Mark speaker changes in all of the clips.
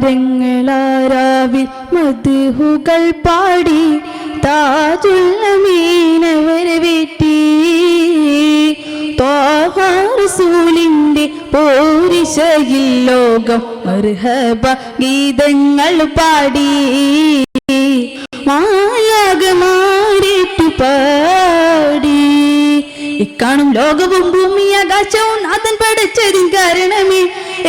Speaker 1: താരങ്ങളാരാവിൽ മദ്ഹുകൾ പാടി താജുൽ അമീനവരെ വീട്ടി ത്വാഹ റസൂലിന്റെ പോരിശയിൽ ലോകം മർഹബ ഗീതങ്ങൾ പാടി മാലാകമാരിട്ടു പാടി ഇക്കാണും ലോകവും ഭൂമി ആകാശവും നാഥൻ പടച്ചതിൻ കാരണമേ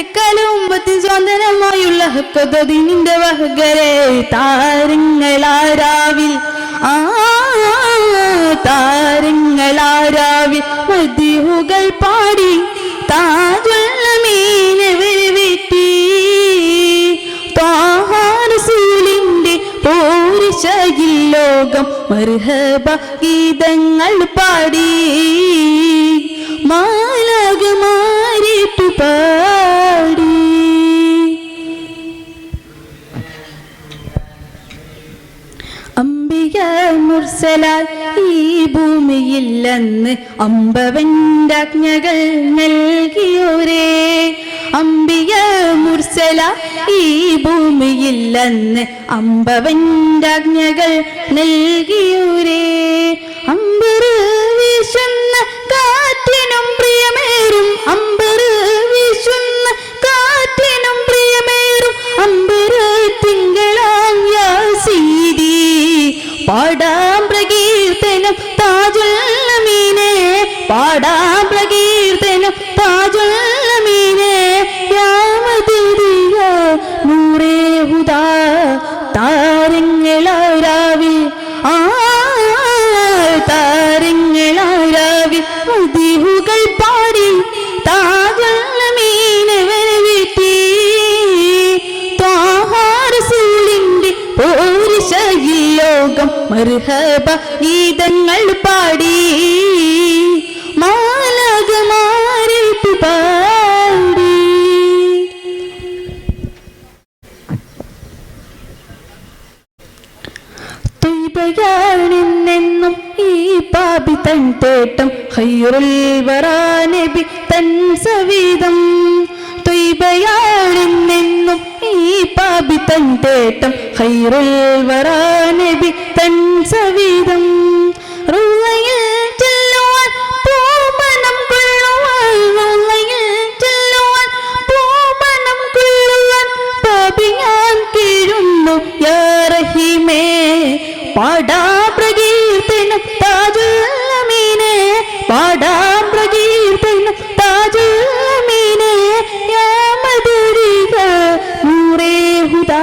Speaker 1: എക്കാലവും സ്വാതന്ത്ര്യമായുള്ള ഹക്കതീനിന്റെ വഹകരെ താരങ്ങളാരാവിൽ താരങ്ങളാരാവിൽ മദ്ഹുകൾ പാടി താജുൽ അമീനവരെ വീട്ടി ത്വാഹ റസൂലിന്റെ പോരിശയിൽ ലോകം മർഹബ ഗീതങ്ങൾ പാടി മാലാകമാരിട്ടു പാടി. അംബിക മുർസലാൽ ഈ ഭൂമിയില്ലെന്ന് അമ്പവന്റെ ആജ്ഞകൾ നൽകിയോരേ അംബിക മുർസല ഈ ഭൂമിയില്ലെന്ന് അമ്പവന്റെ ആജ്ഞകൾ നൽകിയോരേ അമ്പർ വീശുന്ന കാറ്റിനും പ്രിയമേറും അമ്പർ വീശുന്ന കാറ്റിനും പ്രിയമേറും അമ്പർ തിങ്കളാം യാസീദി പാടാം പ്രകീർത്തനം താജുൽ അമീനെ പാടാം പ്രകീർത്തനം താജുൽ അമീനെ യാ മദീദിയ നൂറേ ഹുദാ താരങ്ങളാരാവിൽ താരങ്ങളാരാവിൽ മദ്ഹുകൾ പാടി താജുൽ അമീനവരെ വീട്ടി ത്വാഹ റസൂലിന്റെ പോരിശയിൽ ലോകം മർഹബ ഗീതങ്ങൾ പാടി മാലാകമാരിട്ടു പാടി. ത്വയ്ബയാണെന്നെന്നും ഈ പാപി തൻ തേട്ടം ഖൈറുൽ വറാ നബി തൻ സവിധം ത്വയ്ബയാണെന്നെന്നും ഈ പാപി തൻ തേട്ടം ഖൈറുൽ വറാ നബി തൻ സവിധം റൗളയിൽ ചെല്ലുവാൻ പൂമണം കൊള്ളുവാൻ റൗളയിൽ ചെല്ലുവാൻ പൂമണം കൊള്ളുവാൻ പാപി ഞാൻ കീഴുന്നു യാ റഹീമേ പാടാം പ്രകീർത്തനം താജുൽ അമീനെ പാടാം പ്രകീർത്തനം താജുൽ അമീനെ യാ മദീദിയ നൂറേ ഹുദാ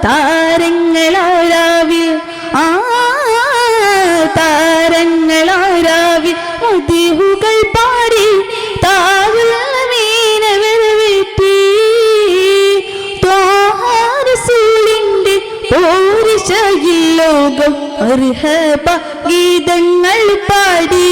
Speaker 1: താരങ്ങളാരാവിൽ താരങ്ങളാരാവിൽ മദ്ഹുകൾ പാടി താജുൽ അമീനവരെ വീട്ടി ത്വാഹ റസൂലിന്റെ പോരിശയിൽ ലോകം മർഹബ ഗീതങ്ങൾ പാടി.